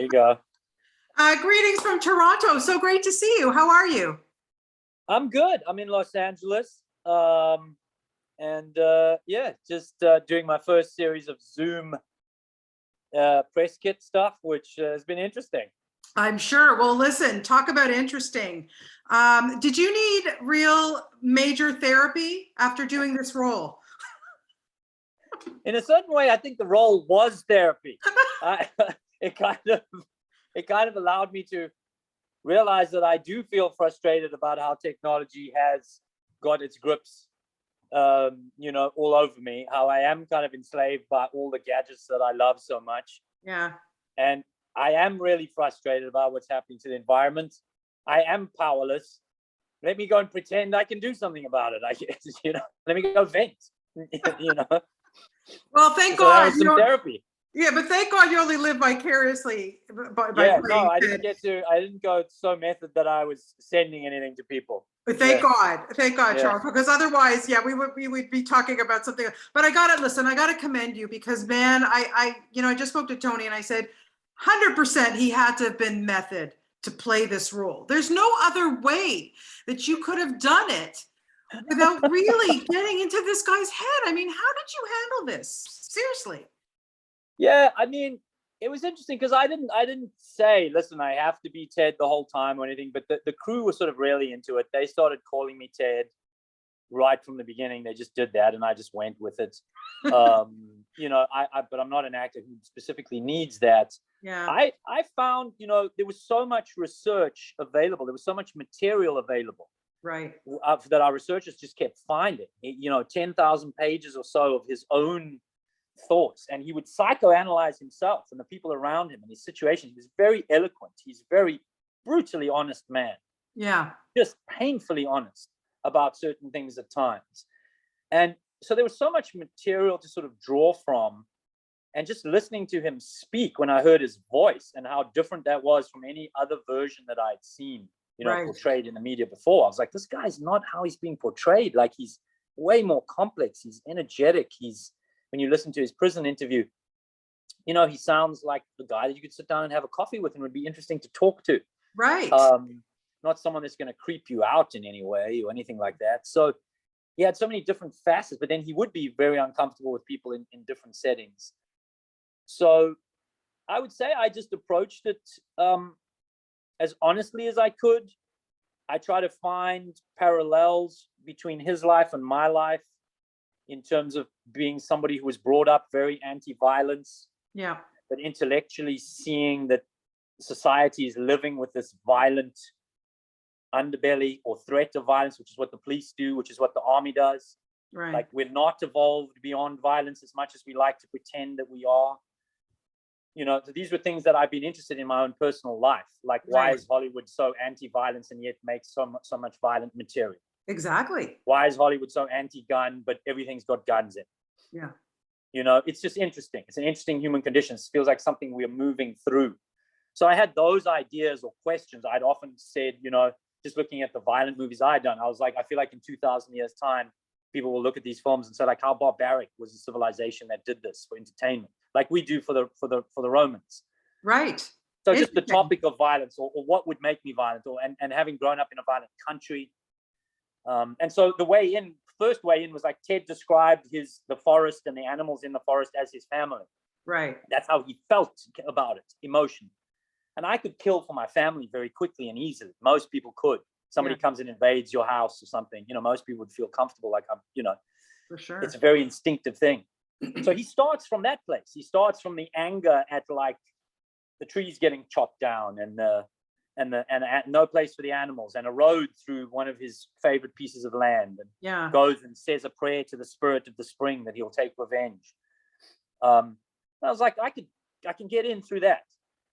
There you go. Greetings from Toronto. So great to see you. How are you? I'm good. I'm in Los Angeles. Just doing my first series of Zoom press kit stuff, which has been interesting. I'm sure. Well, listen, talk about interesting. Did you need real major therapy after doing this role? In a certain way, I think the role was therapy. It kind of allowed me to realize that I do feel frustrated about how technology has got its grips, all over me, how I am kind of enslaved by all the gadgets that I love so much. Yeah. And I am really frustrated about what's happening to the environment. I am powerless. Let me go and pretend I can do something about it. Let me go vent, Well, thank so God. that was some therapy. Yeah, but thank God you only live vicariously by I didn't go so method that I was sending anything to people. But thank God, Sharlto, because otherwise, we would be talking about something. But I gotta commend you because, man, I just spoke to Tony and I said, 100% he had to have been method to play this role. There's no other way that you could have done it without really getting into this guy's head. I mean, how did you handle this? Seriously. Yeah, I mean, it was interesting because I didn't say, listen, I have to be Ted the whole time or anything, but the crew was sort of really into it. They started calling me Ted right from the beginning. They just did that and I just went with it. But I'm not an actor who specifically needs that. Yeah. I found, there was so much research available. There was so much material available. Right. That our researchers just kept finding, 10,000 pages or so of his own thoughts, and he would psychoanalyze himself and the people around him and his situation. He was very eloquent. He's a very brutally honest man. Yeah. Just painfully honest about certain things at times. And so there was so much material to sort of draw from, and just listening to him speak when I heard his voice and how different that was from any other version that I'd seen, right, portrayed in the media before. I was like, this guy's not how he's being portrayed. Like, he's way more complex. He's energetic. When you listen to his prison interview, he sounds like the guy that you could sit down and have a coffee with and would be interesting to talk to. Right. Not someone that's going to creep you out in any way or anything like that. So he had so many different facets, but then he would be very uncomfortable with people in different settings. So I would say I just approached it as honestly as I could. I try to find parallels between his life and my life, in terms of being somebody who was brought up very anti-violence, but intellectually seeing that society is living with this violent underbelly or threat of violence, which is what the police do, which is what the army does. Right. Like, we're not evolved beyond violence as much as we like to pretend that we are. So these were things that I've been interested in my own personal life. Like, why is Hollywood so anti-violence and yet makes so much violent material? Exactly. Why is Hollywood so anti-gun, but everything's got guns in? Yeah. It's just interesting. It's an interesting human condition. It feels like something we're moving through. So I had those ideas or questions. I'd often said, just looking at the violent movies I'd done, I was like, I feel like in 2,000 years' time, people will look at these films and say, like, how barbaric was the civilization that did this for entertainment, like we do for the Romans. Right. So just the topic of violence, or what would make me violent, and having grown up in a violent country. And so the first way in was like, Ted described the forest and the animals in the forest as his family. Right. That's how he felt about it, emotion. And I could kill for my family very quickly and easily. Most people could. Somebody comes and invades your house or something, most people would feel comfortable, like, for sure. It's a very instinctive thing. So he starts from that place. He starts from the anger at, like, the trees getting chopped down and no place for the animals, and a road through one of his favorite pieces of land, and goes and says a prayer to the spirit of the spring that he'll take revenge. I was like, I can get in through that,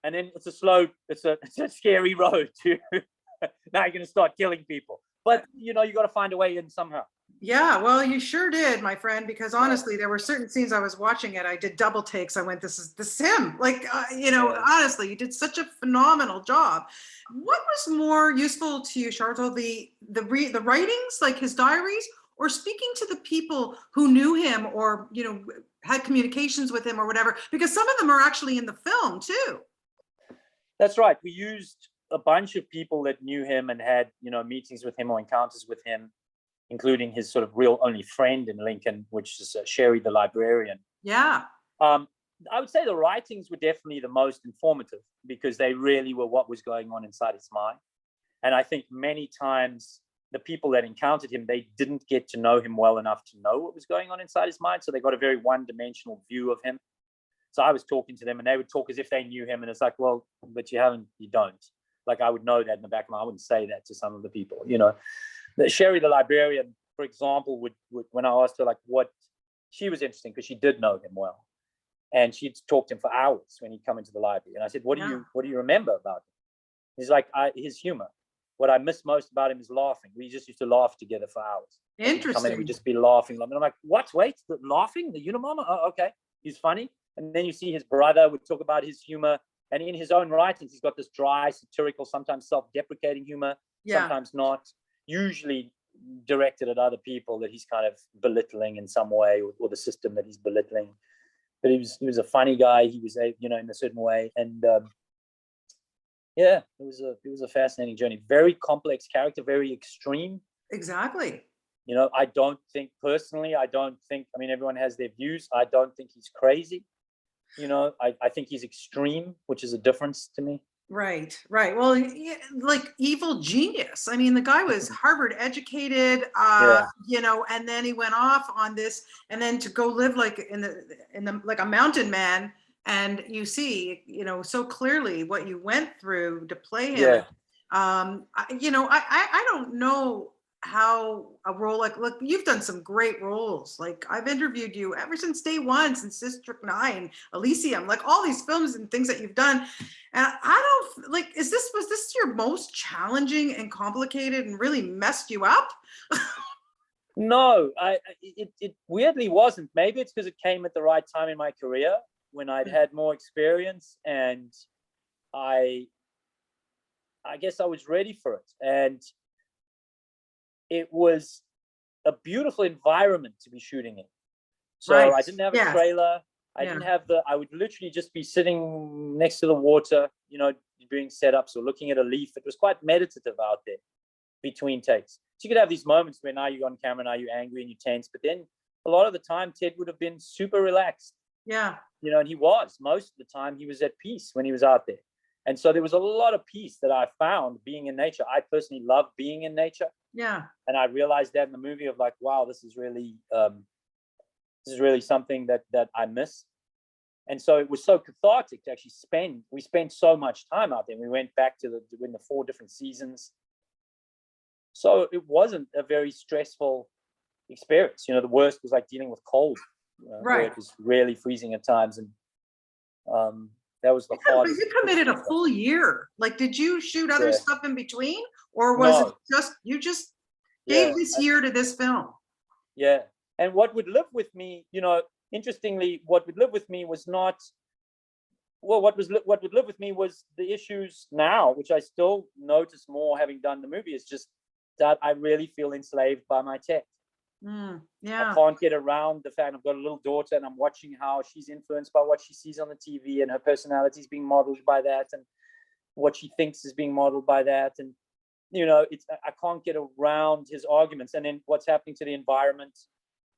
and then it's a scary road to now you're going to start killing people, but you got to find a way in somehow. Yeah, well, you sure did, my friend, because honestly, there were certain scenes I was watching it. I did double takes. I went, this is him. Like, honestly, you did such a phenomenal job. What was more useful to you, Sharlto, the writings, like his diaries, or speaking to the people who knew him or, had communications with him or whatever? Because some of them are actually in the film too. That's right. We used a bunch of people that knew him and had, meetings with him or encounters with him, including his sort of real only friend in Lincoln, which is Sherry the librarian. Yeah. I would say the writings were definitely the most informative because they really were what was going on inside his mind. And I think many times the people that encountered him, they didn't get to know him well enough to know what was going on inside his mind. So they got a very one-dimensional view of him. So I was talking to them and they would talk as if they knew him. And it's like, well, but you don't. Like I would know that in the back of my, I wouldn't say that to some of the people, Sherry, the librarian, for example, would when I asked her like what, she was interesting because she did know him well. And she'd talk to him for hours when he'd come into the library. And I said, what do you remember about him? He's like, his humor. What I miss most about him is laughing. We just used to laugh together for hours. Interesting. Come in and we'd just be laughing. And I'm like, what? Wait, laughing? The Unabomber? Oh, okay. He's funny. And then you see his brother would talk about his humor. And in his own writings, he's got this dry, satirical, sometimes self-deprecating humor, sometimes not, usually directed at other people that he's kind of belittling in some way, or the system that he's belittling. But he was a funny guy. He was in a certain way. And it was a fascinating journey. Very complex character, very extreme. Exactly. I don't think personally, everyone has their views. I don't think he's crazy. I think he's extreme, which is a difference to me. Right. Well, like evil genius. I mean, the guy was Harvard educated, and then he went off on this, and then to go live like in the like a mountain man, and you see, so clearly what you went through to play him. I don't know how a role like, look, you've done some great roles. Like I've interviewed you ever since day one, since District 9, Elysium, like all these films and things that you've done. And I don't like, was this your most challenging and complicated and really messed you up? No, it weirdly wasn't. Maybe it's because it came at the right time in my career when I'd had more experience, and I guess I was ready for it. And it was a beautiful environment to be shooting in. So I didn't have a trailer. I didn't have I would literally just be sitting next to the water, doing setups or looking at a leaf. It was quite meditative out there between takes. So you could have these moments where now you're on camera, now you're angry and you're tense. But then a lot of the time, Ted would have been super relaxed. Yeah. And he was. Most of the time, he was at peace when he was out there. And so there was a lot of peace that I found being in nature. I personally love being in nature. Yeah. And I realized that in the movie of like, wow, this is really something that I miss. And so it was so cathartic to actually we spent so much time out there. We went back to in the 4 different seasons. So it wasn't a very stressful experience. The worst was like dealing with cold, where it was really freezing at times. And that was the hardest. You committed a full year. Like, did you shoot other stuff in between, or was it just you just gave this year to this film? Yeah, and what would live with me, interestingly, what would live with me was not. Well, what would live with me was the issues now, which I still notice more having done the movie. Is just that I really feel enslaved by my tech. I can't get around the fact I've got a little daughter and I'm watching how she's influenced by what she sees on the TV, and her personality is being modeled by that, and what she thinks is being modeled by that. And, I can't get around his arguments, and then what's happening to the environment.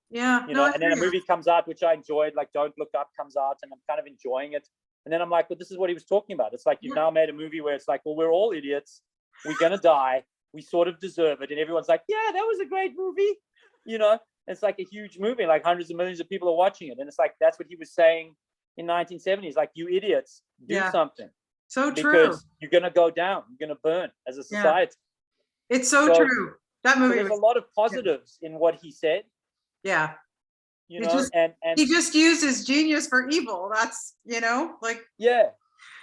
Yeah. And then a movie comes out, which I enjoyed, like Don't Look Up comes out, and I'm kind of enjoying it. And then I'm like, well, this is what he was talking about. It's like, you've now made a movie where it's like, well, we're all idiots. We're going to die. We sort of deserve it. And everyone's like, yeah, that was a great movie. It's like a huge movie, like hundreds of millions of people are watching it. And it's like, that's what he was saying in 1970s, like, you idiots, do something. So true. Because you're going to go down. You're going to burn as a society. It's so true. That movie. There's a lot of positives in what he said. Yeah. He just used his genius for evil. That's, like. Yeah.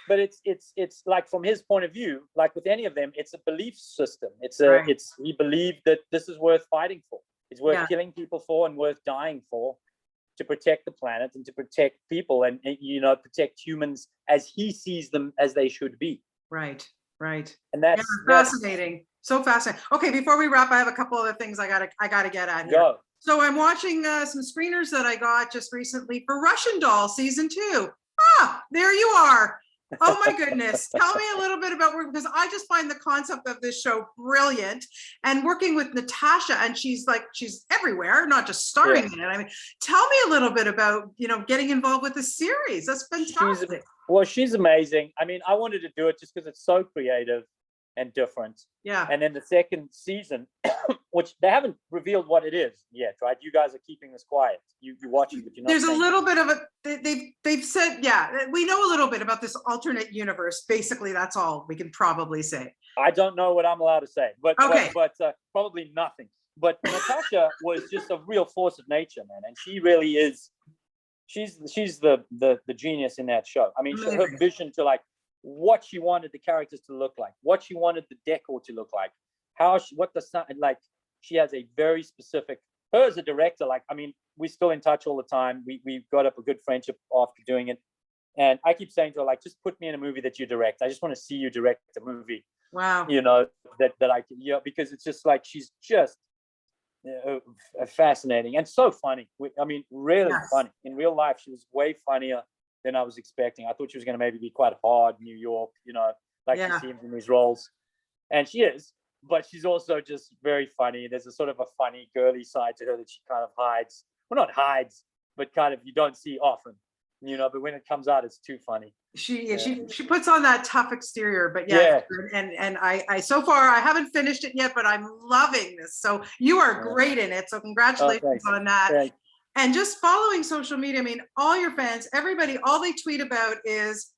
But it's like, from his point of view, like with any of them, it's a belief system. He believed that this is worth fighting for. It's worth killing people for and worth dying for, to protect the planet and to protect people and protect humans as he sees them as they should be. Right. And that's fascinating. So fascinating. Okay, before we wrap, I have a couple other things I gotta get at here. Go. So I'm watching some screeners that I got just recently for Russian Doll season 2. There you are. Oh my goodness. Tell me a little bit about work, because I just find the concept of this show brilliant, and working with Natasha, and she's everywhere, not just starring in it. I mean, tell me a little bit about, getting involved with the series. That's fantastic. She's amazing. I mean, I wanted to do it just because it's so creative and different. Yeah. And then the second season, which they haven't revealed what it is yet, right? You guys are keeping this quiet. You watch it, but you're not. There's a little bit of they've said, we know a little bit about this alternate universe. Basically, that's all we can probably say. I don't know what I'm allowed to say, but okay. but probably nothing. But Natasha was just a real force of nature, man, and she really is. She's the genius in that show. I mean, her vision to what she wanted the characters to look like, what she wanted the decor to look like, she has a very specific, her as a director, I mean, we're still in touch all the time. We got up a good friendship after doing it. And I keep saying to her, just put me in a movie that you direct. I just want to see you direct a movie. Wow. That I can, because it's just she's just fascinating and so funny. I mean, really funny. In real life, she was way funnier than I was expecting. I thought she was going to maybe be quite hard, New York, she seems in these roles. And she is, but she's also just very funny. There's a sort of a funny, girly side to her that she kind of hides. Well, not hides, but kind of you don't see often, but when it comes out, it's too funny. She puts on that tough exterior, but and I so far I haven't finished it yet, but I'm loving this. So you are great in it. So congratulations on that. Thanks. And just following social media, I mean, all your fans, everybody, all they tweet about is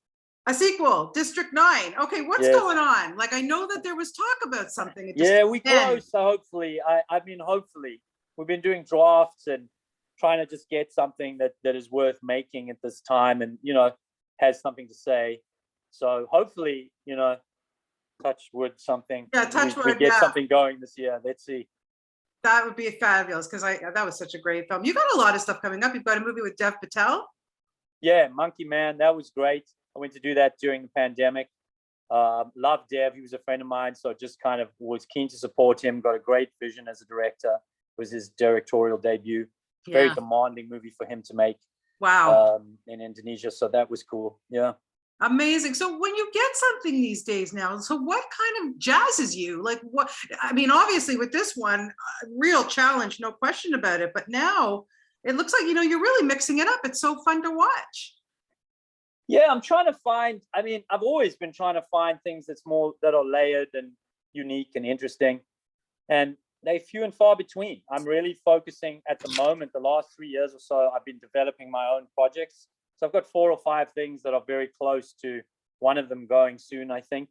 a sequel, District 9. Okay, what's going on? I know that there was talk about something. We close, so hopefully, hopefully. We've been doing drafts and trying to just get something that is worth making at this time and, has something to say. So hopefully, touch wood something. Yeah, touch wood. We get something going this year. Let's see. That would be fabulous, because that was such a great film. You got a lot of stuff coming up. You've got a movie with Dev Patel. Yeah, Monkey Man. That was great. I went to do that during the pandemic. Loved Dev. He was a friend of mine, so just kind of was keen to support him. Got a great vision as a director. It was his directorial debut. Very demanding movie for him to make. Wow. In Indonesia, so that was cool. Yeah. Amazing. So when you get something these days now, so what kind of jazzes you? What? I mean, obviously with this one, real challenge, no question about it. But now it looks like, you're really mixing it up. It's so fun to watch. Yeah, I'm trying to find, I've always been trying to find things that are layered and unique and interesting. And they're few and far between. I'm really focusing at the moment, the last 3 years or so, I've been developing my own projects. So I've got 4 or 5 things that are very close to one of them going soon, I think.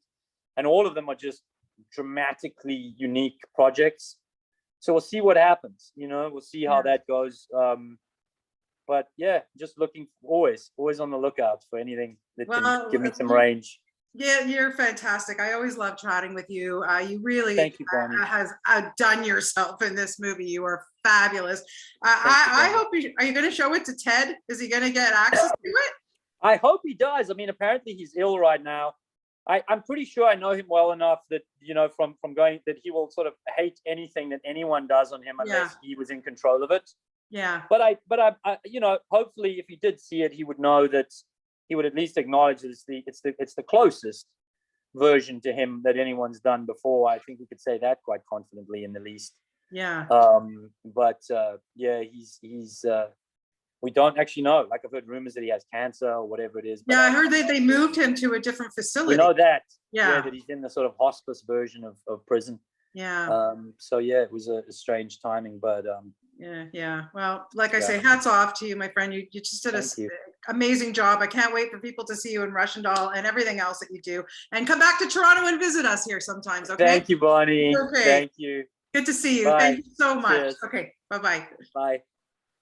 And all of them are just dramatically unique projects. So we'll see what happens, we'll see how that goes. But yeah, just looking always on the lookout for anything that can give me some range. Yeah, you're fantastic. I always love chatting with you. You really Thank you, Bonnie. Has outdone yourself in this movie. You are fabulous. I hope are you going to show it to Ted? Is he going to get access to it? I hope he does. I mean, apparently he's ill right now. I'm pretty sure I know him well enough that, from going, that he will sort of hate anything that anyone does on him unless he was in control of it. Yeah. But I hopefully if he did see it, he would know that he would at least acknowledge that it's the closest version to him that anyone's done before. I think we could say that quite confidently in the least. Yeah. He's we don't actually know. I've heard rumors that he has cancer or whatever it is. Yeah, I heard that they moved him to a different facility. We know that. Yeah. That he's in the sort of hospice version of prison. Yeah. It was a strange timing, but Yeah. Well, like I say, hats off to you, my friend. You just did an amazing job. I can't wait for people to see you in Russian and everything else that you do. And come back to Toronto and visit us here sometimes, okay? Thank you, Bonnie. Okay. Thank you. Good to see you. Bye. Thank you so much. Cheers. Okay, bye-bye. Bye.